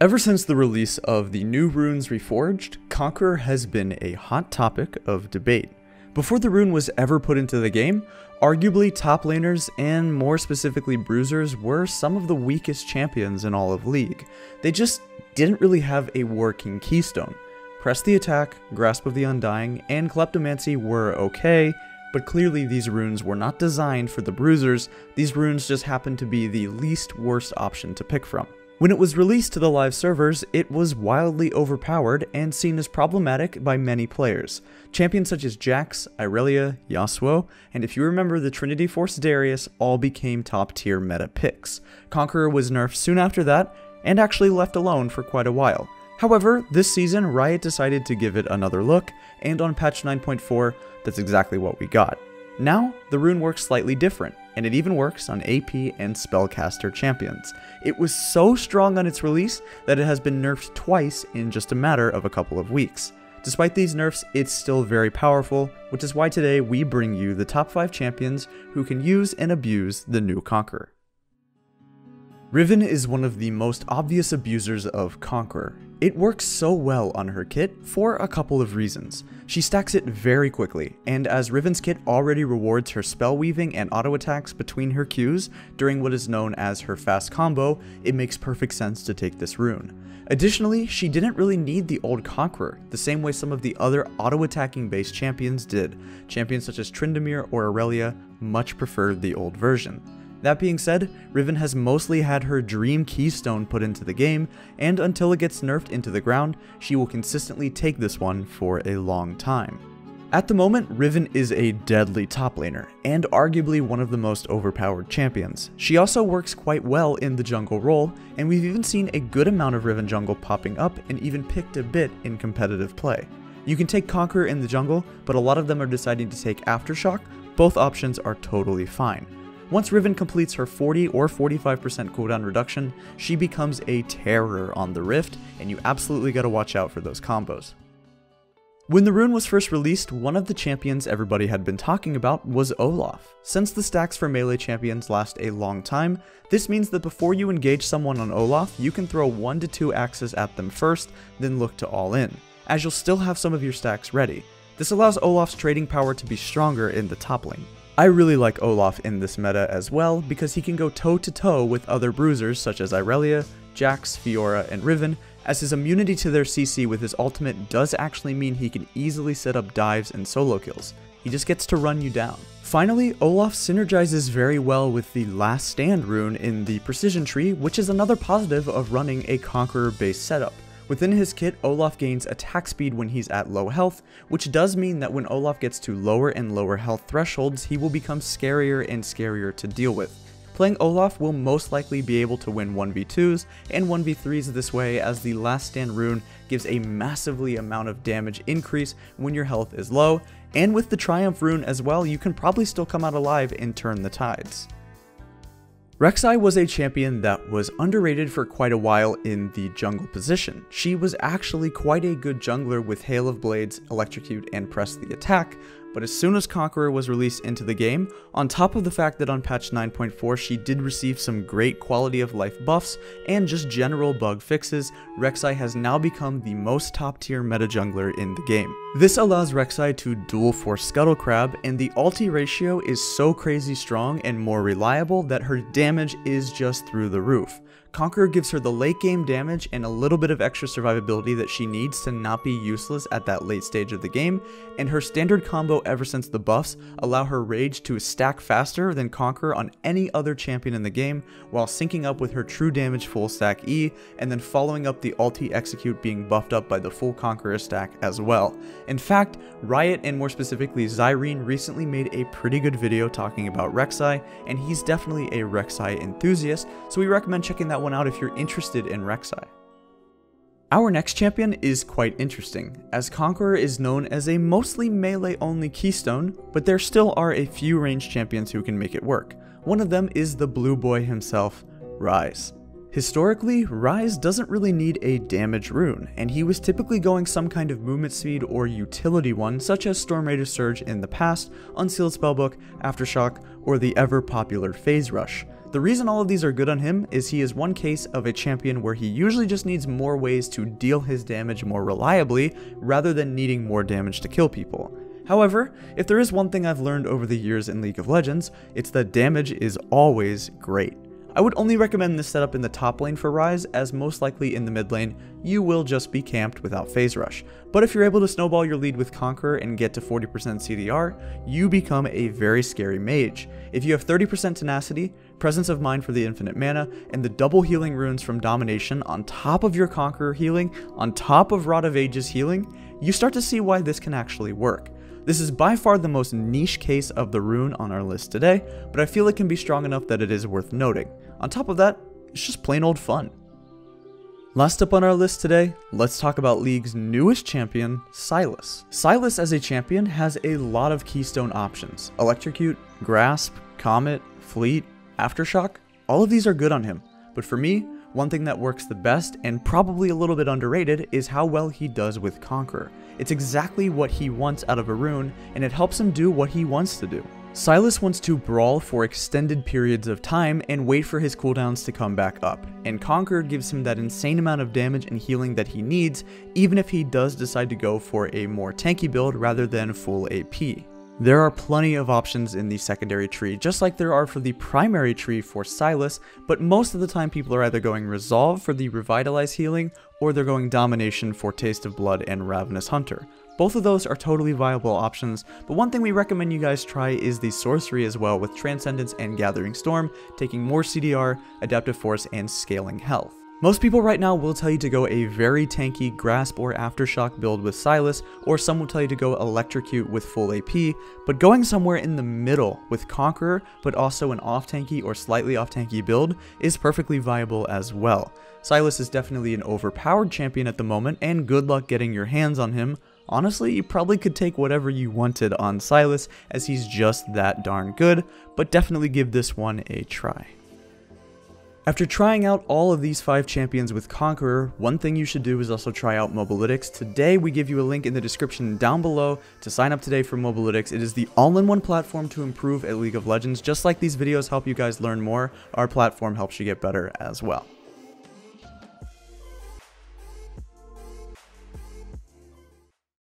Ever since the release of the new runes Reforged, Conqueror has been a hot topic of debate. Before the rune was ever put into the game, arguably top laners and more specifically bruisers were some of the weakest champions in all of League. They just didn't really have a working keystone. Press the Attack, Grasp of the Undying, and Kleptomancy were okay, but clearly these runes were not designed for the bruisers. These runes just happened to be the least worst option to pick from. When it was released to the live servers, it was wildly overpowered and seen as problematic by many players. Champions such as Jax, Irelia, Yasuo, and if you remember the Trinity Force Darius all became top tier meta picks. Conqueror was nerfed soon after that, and actually left alone for quite a while. However, this season Riot decided to give it another look, and on patch 9.4, that's exactly what we got. Now, the rune works slightly different, and it even works on AP and Spellcaster champions. It was so strong on its release that it has been nerfed twice in just a matter of a couple of weeks. Despite these nerfs, it's still very powerful, which is why today we bring you the top 5 champions who can use and abuse the new Conqueror. Riven is one of the most obvious abusers of Conqueror. It works so well on her kit for a couple of reasons. She stacks it very quickly, and as Riven's kit already rewards her spell weaving and auto attacks between her Qs during what is known as her fast combo, it makes perfect sense to take this rune. Additionally, she didn't really need the old Conqueror, the same way some of the other auto-attacking based champions did. Champions such as Tryndamere or Irelia much preferred the old version. That being said, Riven has mostly had her dream keystone put into the game, and until it gets nerfed into the ground, she will consistently take this one for a long time. At the moment, Riven is a deadly top laner, and arguably one of the most overpowered champions. She also works quite well in the jungle role, and we've even seen a good amount of Riven jungle popping up and even picked a bit in competitive play. You can take Conqueror in the jungle, but a lot of them are deciding to take Aftershock. Both options are totally fine. Once Riven completes her 40 or 45% cooldown reduction, she becomes a terror on the Rift, and you absolutely gotta watch out for those combos. When the rune was first released, one of the champions everybody had been talking about was Olaf. Since the stacks for melee champions last a long time, this means that before you engage someone on Olaf, you can throw 1 to 2 axes at them first, then look to all in, as you'll still have some of your stacks ready. This allows Olaf's trading power to be stronger in the top lane. I really like Olaf in this meta as well because he can go toe to toe with other bruisers such as Irelia, Jax, Fiora, and Riven, as his immunity to their CC with his ultimate does actually mean he can easily set up dives and solo kills. He just gets to run you down. Finally, Olaf synergizes very well with the Last Stand rune in the Precision Tree, which is another positive of running a Conqueror based setup. Within his kit, Olaf gains attack speed when he's at low health, which does mean that when Olaf gets to lower and lower health thresholds, he will become scarier and scarier to deal with. Playing Olaf will most likely be able to win 1v2s and 1v3s this way, as the Last Stand rune gives a massively amount of damage increase when your health is low, and with the Triumph rune as well, you can probably still come out alive and turn the tides. Reksai was a champion that was underrated for quite a while in the jungle position. She was actually quite a good jungler with Hail of Blades, Electrocute, and Press the Attack, but as soon as Conqueror was released into the game, on top of the fact that on patch 9.4 she did receive some great quality of life buffs and just general bug fixes, Reksai has now become the most top tier meta jungler in the game. This allows Reksai to dual force Scuttle Crab, and the ulti ratio is so crazy strong and more reliable that her damage is just through the roof. Conqueror gives her the late game damage and a little bit of extra survivability that she needs to not be useless at that late stage of the game, and her standard combo ever since the buffs allow her rage to stack faster than Conqueror on any other champion in the game, while syncing up with her true damage full stack E, and then following up the ulti execute being buffed up by the full Conqueror stack as well. In fact, Riot, and more specifically Zirene, recently made a pretty good video talking about Reksai, and he's definitely a Reksai enthusiast, so we recommend checking that one out if you're interested in Reksai. Our next champion is quite interesting, as Conqueror is known as a mostly melee only keystone, but there still are a few ranged champions who can make it work. One of them is the blue boy himself, Rhys. Historically, Rhys doesn't really need a damage rune, and he was typically going some kind of movement speed or utility one, such as Storm Raider Surge in the past, Unsealed Spellbook, Aftershock, or the ever popular Phase Rush. The reason all of these are good on him is he is one case of a champion where he usually just needs more ways to deal his damage more reliably rather than needing more damage to kill people. However, if there is one thing I've learned over the years in League of Legends, it's that damage is always great. I would only recommend this setup in the top lane for Rhys, as most likely in the mid lane, you will just be camped without phase rush. But if you're able to snowball your lead with Conqueror and get to 40% CDR, you become a very scary mage. If you have 30% tenacity, presence of mind for the infinite mana, and the double healing runes from domination on top of your Conqueror healing, on top of Rod of Ages healing, you start to see why this can actually work. This is by far the most niche case of the rune on our list today, but I feel it can be strong enough that it is worth noting. On top of that, it's just plain old fun. Last up on our list today, let's talk about League's newest champion, Silas. Silas as a champion has a lot of keystone options. Electrocute, Grasp, Comet, Fleet, Aftershock, all of these are good on him. But for me, one thing that works the best, and probably a little bit underrated, is how well he does with Conqueror. It's exactly what he wants out of a rune, and it helps him do what he wants to do. Silas wants to brawl for extended periods of time and wait for his cooldowns to come back up, and Conqueror gives him that insane amount of damage and healing that he needs, even if he does decide to go for a more tanky build rather than full AP. There are plenty of options in the secondary tree, just like there are for the primary tree for Silas, but most of the time people are either going Resolve for the Revitalize healing, or they're going Domination for Taste of Blood and Ravenous Hunter. Both of those are totally viable options, but one thing we recommend you guys try is the sorcery as well, with Transcendence and Gathering Storm, taking more CDR, Adaptive Force, and scaling health. Most people right now will tell you to go a very tanky Grasp or Aftershock build with Silas, or some will tell you to go Electrocute with full AP, but going somewhere in the middle with Conqueror, but also an off-tanky or slightly off-tanky build, is perfectly viable as well. Silas is definitely an overpowered champion at the moment, and good luck getting your hands on him. Honestly, you probably could take whatever you wanted on Silas, as he's just that darn good, but definitely give this one a try. After trying out all of these 5 champions with Conqueror, one thing you should do is also try out Mobalytics. Today we give you a link in the description down below to sign up today for Mobalytics. It is the all-in-one platform to improve at League of Legends. Just like these videos help you guys learn more, our platform helps you get better as well.